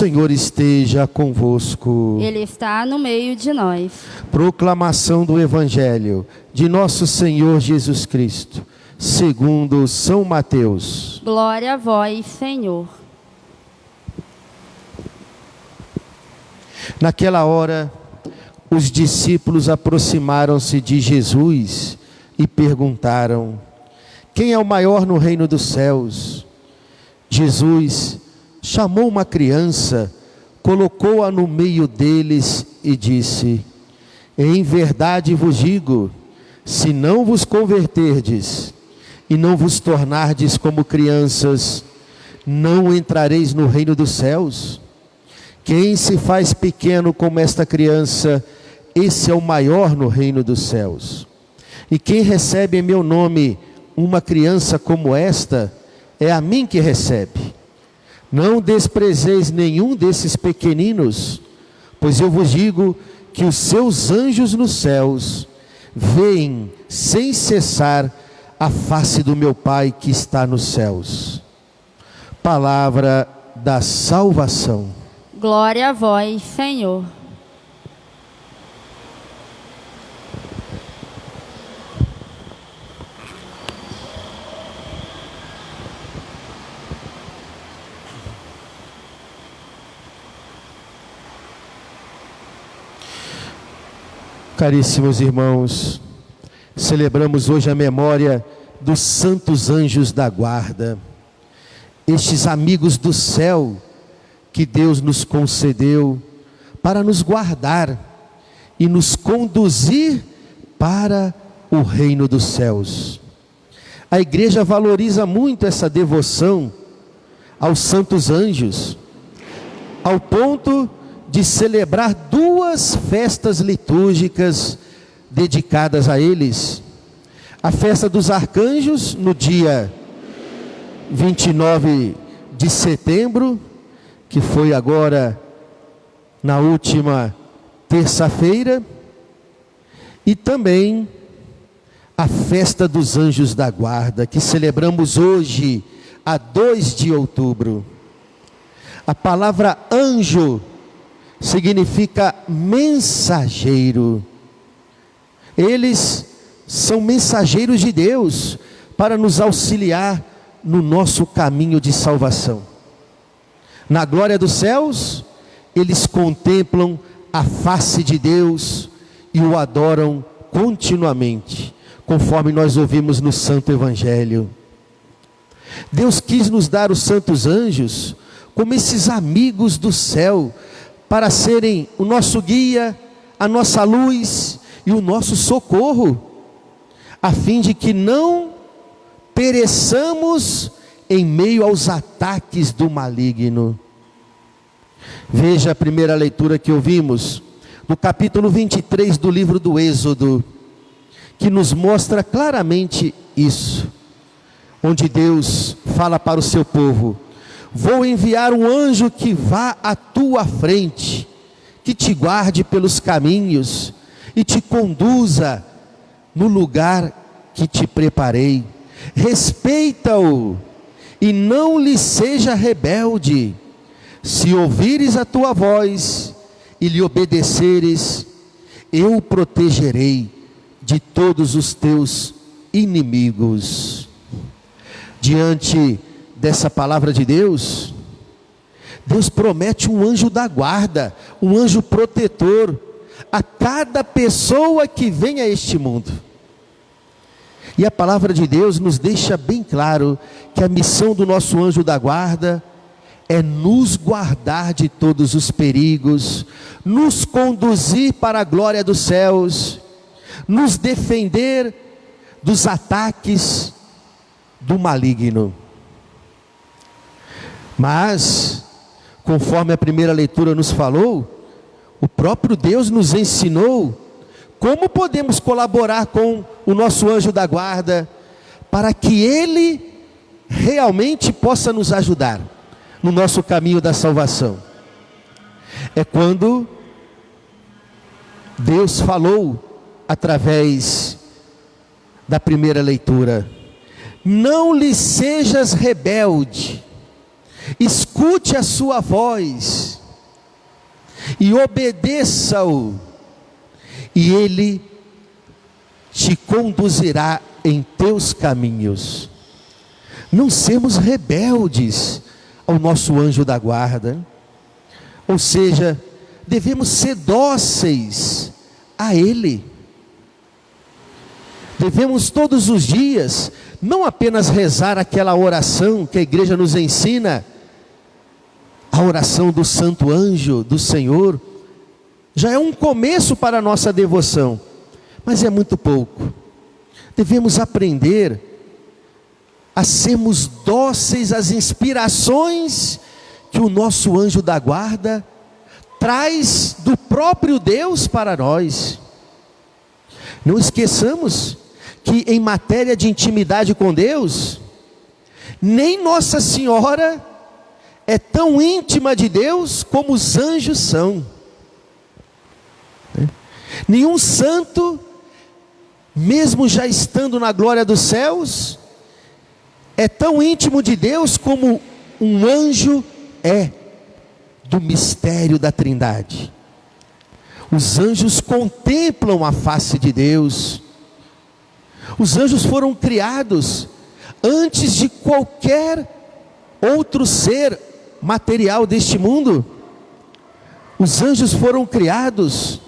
Senhor esteja convosco. Ele está no meio de nós. Proclamação do Evangelho de nosso Senhor Jesus Cristo, segundo São Mateus. Glória a vós, Senhor. Naquela hora, os discípulos aproximaram-se de Jesus e perguntaram: quem é o maior no reino dos céus? Jesus chamou uma criança, colocou-a no meio deles e disse: em verdade vos digo, se não vos converterdes e não vos tornardes como crianças, não entrareis no reino dos céus. Quem se faz pequeno como esta criança, esse é o maior no reino dos céus. E quem recebe em meu nome uma criança como esta, é a mim que recebe. Não desprezeis nenhum desses pequeninos, pois eu vos digo que os seus anjos nos céus veem sem cessar a face do meu Pai que está nos céus. Palavra da salvação. Glória a vós, Senhor. Caríssimos irmãos, celebramos hoje a memória dos santos anjos da guarda, estes amigos do céu que Deus nos concedeu para nos guardar e nos conduzir para o reino dos céus. A igreja valoriza muito essa devoção aos santos anjos, ao ponto de celebrar duas festas litúrgicas dedicadas a eles. A festa dos arcanjos, no dia 29 de setembro, que foi agora na última terça-feira, e também a festa dos anjos da guarda, que celebramos hoje, a 2 de outubro. A palavra anjo significa mensageiro. Eles são mensageiros de Deus para nos auxiliar no nosso caminho de salvação. Na glória dos céus, eles contemplam a face de Deus e o adoram continuamente, conforme nós ouvimos no Santo Evangelho. Deus quis nos dar os santos anjos como esses amigos do céu, para serem o nosso guia, a nossa luz e o nosso socorro, a fim de que não pereçamos em meio aos ataques do maligno. Veja a primeira leitura que ouvimos, no capítulo 23 do livro do Êxodo, que nos mostra claramente isso, onde Deus fala para o seu povo: vou enviar um anjo que vá à tua frente, que te guarde pelos caminhos e te conduza no lugar que te preparei. Respeita-o e não lhe seja rebelde. Se ouvires a tua voz e lhe obedeceres, eu o protegerei de todos os teus inimigos. Diante dessa palavra de Deus, Deus promete um anjo da guarda, um anjo protetor a cada pessoa que vem a este mundo. E a palavra de Deus nos deixa bem claro que a missão do nosso anjo da guarda é nos guardar de todos os perigos, nos conduzir para a glória dos céus, nos defender dos ataques do maligno. Mas, conforme a primeira leitura nos falou, o próprio Deus nos ensinou como podemos colaborar com o nosso anjo da guarda, para que ele realmente possa nos ajudar no nosso caminho da salvação. É quando Deus falou através da primeira leitura: não lhe sejas rebelde, escute a sua voz, e obedeça-o, e ele te conduzirá em teus caminhos. Não sermos rebeldes ao nosso anjo da guarda, ou seja, devemos ser dóceis a ele. Devemos todos os dias, não apenas rezar aquela oração que a igreja nos ensina, a oração do santo anjo do Senhor, já é um começo para a nossa devoção, mas é muito pouco. Devemos aprender a sermos dóceis às inspirações que o nosso anjo da guarda traz do próprio Deus para nós. Não esqueçamos que em matéria de intimidade com Deus, nem Nossa Senhora é tão íntima de Deus como os anjos são. Nenhum santo, mesmo já estando na glória dos céus, é tão íntimo de Deus como um anjo é do mistério da Trindade. Os anjos contemplam a face de Deus. Os anjos foram criados antes de qualquer outro ser material deste mundo. Os anjos foram criados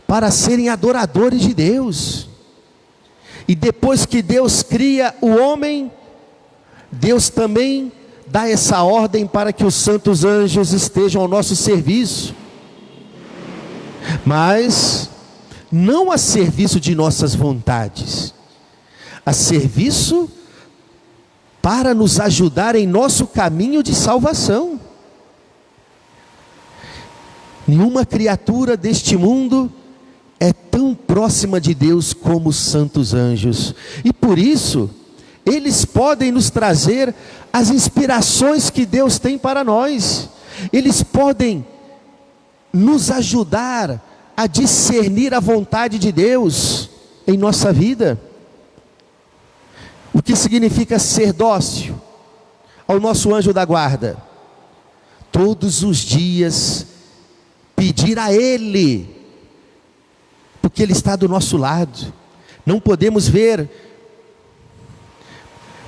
para serem adoradores de Deus. E depois que Deus cria o homem, Deus também dá essa ordem para que os santos anjos estejam ao nosso serviço. Mas não a serviço de nossas vontades, a serviço para nos ajudar em nosso caminho de salvação. Nenhuma criatura deste mundo é tão próxima de Deus como os santos anjos, e por isso eles podem nos trazer as inspirações que Deus tem para nós. Eles podem nos ajudar a discernir a vontade de Deus em nossa vida. O que significa ser dócil ao nosso anjo da guarda? Todos os dias pedir a Ele, porque Ele está do nosso lado. Não podemos ver,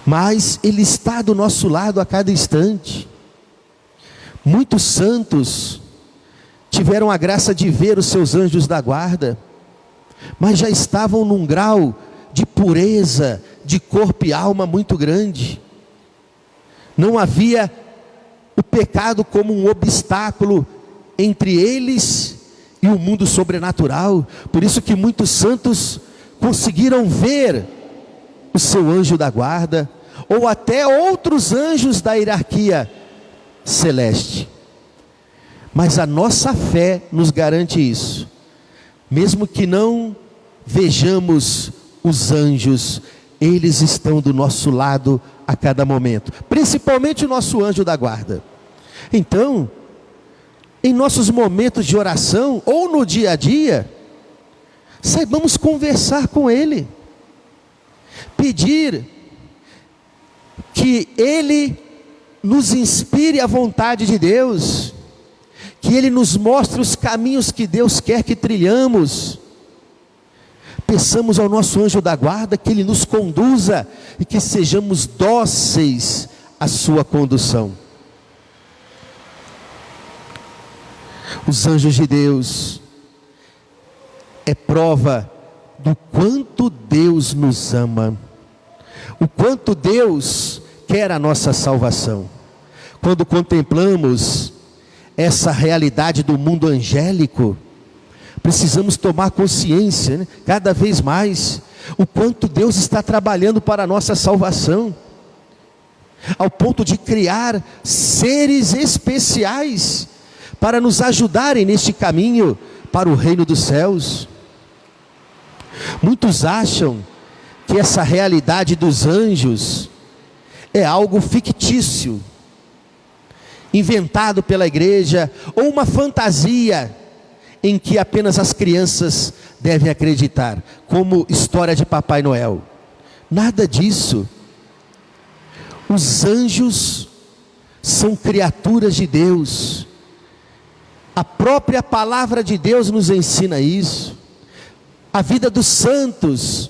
mas Ele está do nosso lado a cada instante. Muitos santos tiveram a graça de ver os seus anjos da guarda, mas já estavam num grau de pureza de corpo e alma muito grande. Não havia o pecado como um obstáculo entre eles e o mundo sobrenatural. Por isso que muitos santos conseguiram ver o seu anjo da guarda, ou até outros anjos da hierarquia celeste. Mas a nossa fé nos garante isso. Mesmo que não vejamos os anjos, eles estão do nosso lado a cada momento, principalmente o nosso anjo da guarda. Então, em nossos momentos de oração, ou no dia a dia, saibamos conversar com Ele, pedir que Ele nos inspire a vontade de Deus, que Ele nos mostre os caminhos que Deus quer que trilhamos. Peçamos ao nosso anjo da guarda que Ele nos conduza e que sejamos dóceis à sua condução. Os anjos de Deus é prova do quanto Deus nos ama, o quanto Deus quer a nossa salvação. Quando contemplamos essa realidade do mundo angélico, precisamos tomar consciência, né, cada vez mais, o quanto Deus está trabalhando para a nossa salvação, ao ponto de criar seres especiais para nos ajudarem neste caminho para o reino dos céus. Muitos acham que essa realidade dos anjos é algo fictício, inventado pela igreja, ou uma fantasia em que apenas as crianças devem acreditar, como história de Papai Noel. Nada disso. Os anjos são criaturas de Deus. A própria palavra de Deus nos ensina isso. A vida dos santos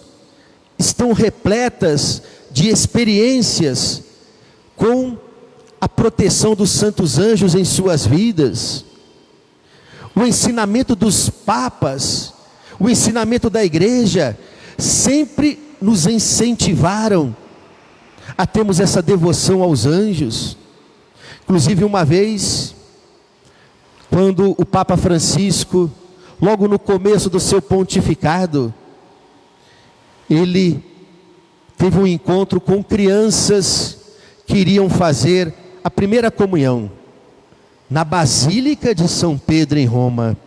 estão repletas de experiências com a proteção dos santos anjos em suas vidas. O ensinamento dos papas, o ensinamento da igreja, sempre nos incentivaram a termos essa devoção aos anjos. Inclusive uma vez, quando o Papa Francisco, logo no começo do seu pontificado, ele teve um encontro com crianças que iriam fazer a primeira comunhão na Basílica de São Pedro em Roma.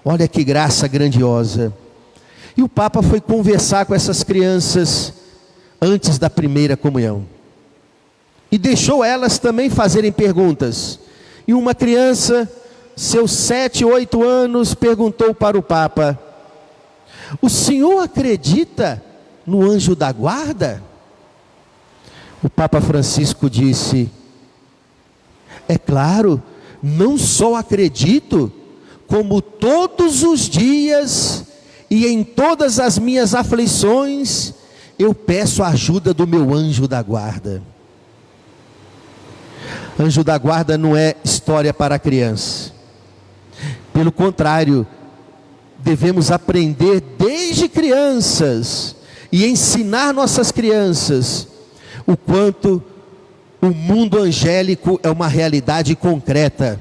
Olha que graça grandiosa. E o Papa foi conversar com essas crianças antes da primeira comunhão e deixou elas também fazerem perguntas. E uma criança, seus 7, 8 anos, perguntou para o Papa: o senhor acredita no anjo da guarda? O Papa Francisco disse: é claro, não só acredito, como todos os dias e em todas as minhas aflições, eu peço a ajuda do meu anjo da guarda. Anjo da guarda não é história para criança. Pelo contrário, devemos aprender desde crianças e ensinar nossas crianças o quanto o mundo angélico é uma realidade concreta,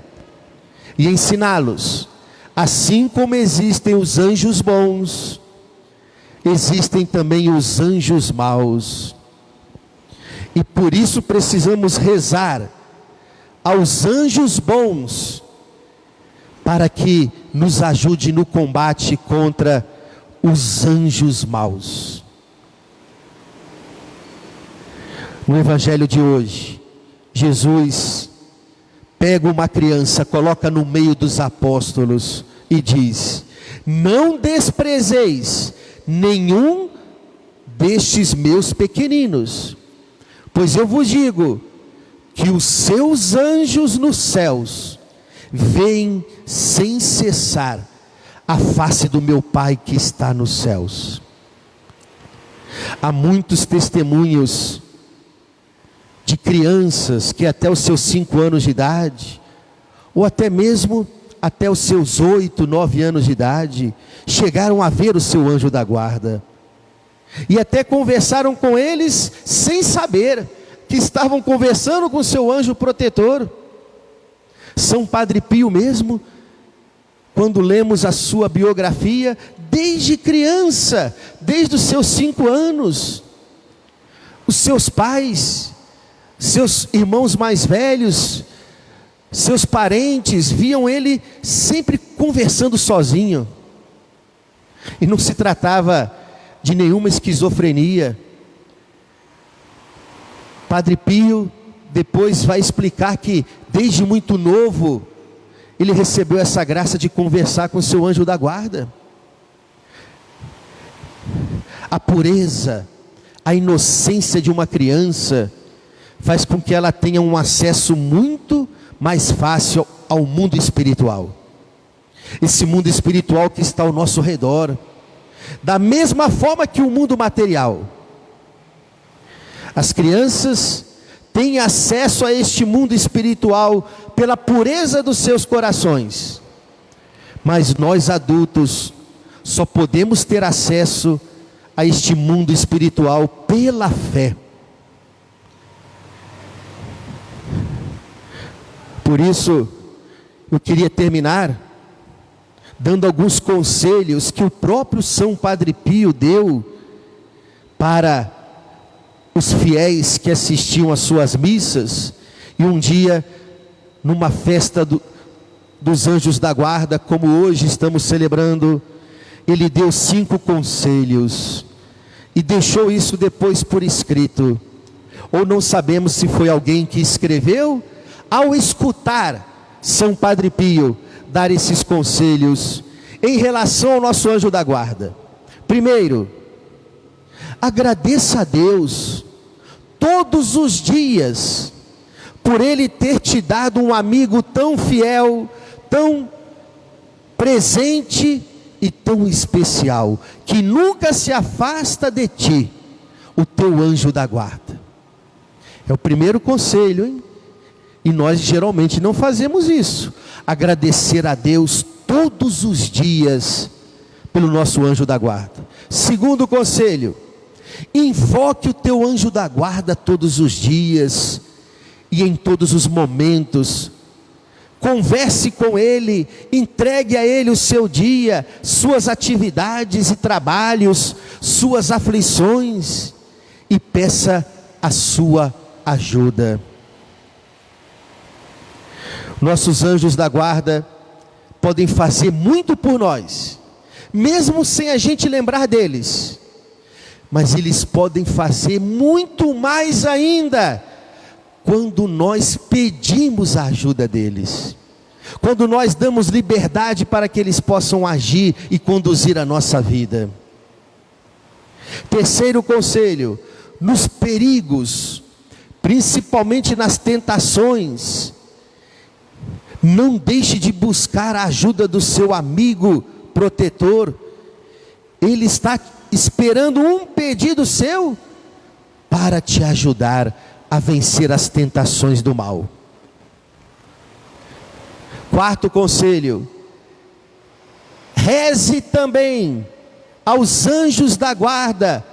e ensiná-los, assim como existem os anjos bons, existem também os anjos maus, e por isso precisamos rezar aos anjos bons, para que nos ajude no combate contra os anjos maus. No evangelho de hoje, Jesus pega uma criança, coloca no meio dos apóstolos e diz: não desprezeis nenhum destes meus pequeninos, pois eu vos digo que os seus anjos nos céus veem sem cessar a face do meu Pai que está nos céus. Há muitos testemunhos de crianças que até os seus 5 anos de idade, ou até mesmo até os seus 8, 9 anos de idade, chegaram a ver o seu anjo da guarda, e até conversaram com eles sem saber que estavam conversando com o seu anjo protetor. São Padre Pio mesmo, quando lemos a sua biografia, desde criança, desde os seus 5 anos, os seus pais, seus irmãos mais velhos, seus parentes, viam ele sempre conversando sozinho, e não se tratava de nenhuma esquizofrenia. Padre Pio depois vai explicar que desde muito novo ele recebeu essa graça de conversar com seu anjo da guarda. A pureza, a inocência de uma criança faz com que ela tenha um acesso muito mais fácil ao mundo espiritual. Esse mundo espiritual que está ao nosso redor, da mesma forma que o mundo material. As crianças têm acesso a este mundo espiritual pela pureza dos seus corações, mas nós adultos só podemos ter acesso a este mundo espiritual pela fé. Por isso, eu queria terminar dando alguns conselhos que o próprio São Padre Pio deu para os fiéis que assistiam às suas missas, e um dia, numa festa dos anjos da guarda, como hoje estamos celebrando, ele deu 5 conselhos, e deixou isso depois por escrito, ou não sabemos se foi alguém que escreveu, ao escutar São Padre Pio dar esses conselhos, em relação ao nosso anjo da guarda. Primeiro, agradeça a Deus, todos os dias, por Ele ter te dado um amigo tão fiel, tão presente e tão especial, que nunca se afasta de ti, o teu anjo da guarda. É o primeiro conselho, hein? E nós geralmente não fazemos isso. Agradecer a Deus todos os dias pelo nosso anjo da guarda. Segundo conselho, invoque o teu anjo da guarda todos os dias e em todos os momentos. Converse com ele, entregue a ele o seu dia, suas atividades e trabalhos, suas aflições, e peça a sua ajuda. Nossos anjos da guarda podem fazer muito por nós, mesmo sem a gente lembrar deles, mas eles podem fazer muito mais ainda quando nós pedimos a ajuda deles, quando nós damos liberdade para que eles possam agir e conduzir a nossa vida. Terceiro conselho, nos perigos, principalmente nas tentações, não deixe de buscar a ajuda do seu amigo protetor. Ele está esperando um pedido seu para te ajudar a vencer as tentações do mal. Quarto conselho, reze também aos anjos da guarda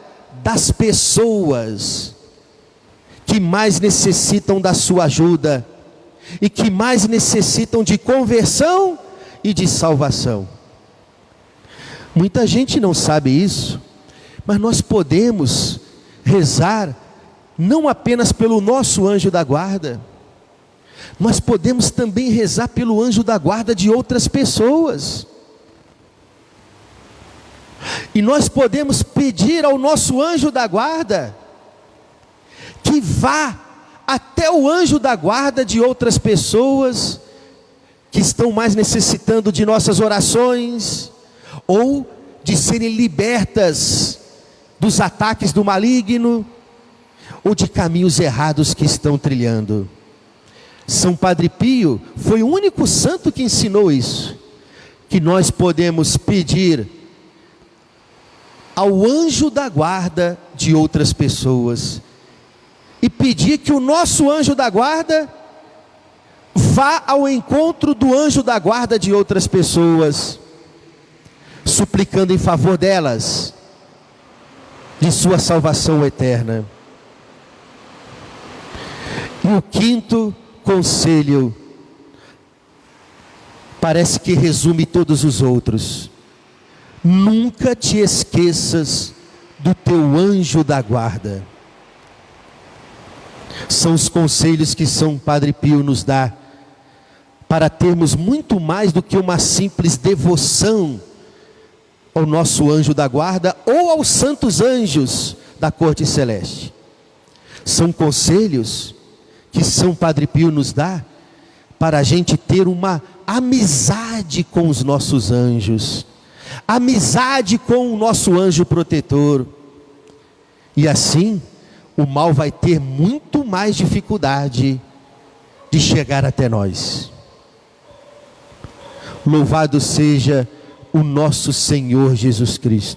das pessoas que mais necessitam da sua ajuda e que mais necessitam de conversão e de salvação. Muita gente não sabe isso, mas nós podemos rezar não apenas pelo nosso anjo da guarda, nós podemos também rezar pelo anjo da guarda de outras pessoas. E nós podemos pedir ao nosso anjo da guarda que vá até o anjo da guarda de outras pessoas que estão mais necessitando de nossas orações, ou de serem libertas dos ataques do maligno, ou de caminhos errados que estão trilhando. São Padre Pio foi o único santo que ensinou isso, que nós podemos pedir ao anjo da guarda de outras pessoas, e pedir que o nosso anjo da guarda vá ao encontro do anjo da guarda de outras pessoas, suplicando em favor delas, de sua salvação eterna. E o quinto conselho, parece que resume todos os outros: nunca te esqueças do teu anjo da guarda. São os conselhos que São Padre Pio nos dá, para termos muito mais do que uma simples devoção ao nosso anjo da guarda, ou aos santos anjos da corte celeste. São conselhos que São Padre Pio nos dá, para a gente ter uma amizade com os nossos anjos, amizade com o nosso anjo protetor, e assim o mal vai ter muito mais dificuldade de chegar até nós. Louvado seja o nosso Senhor Jesus Cristo.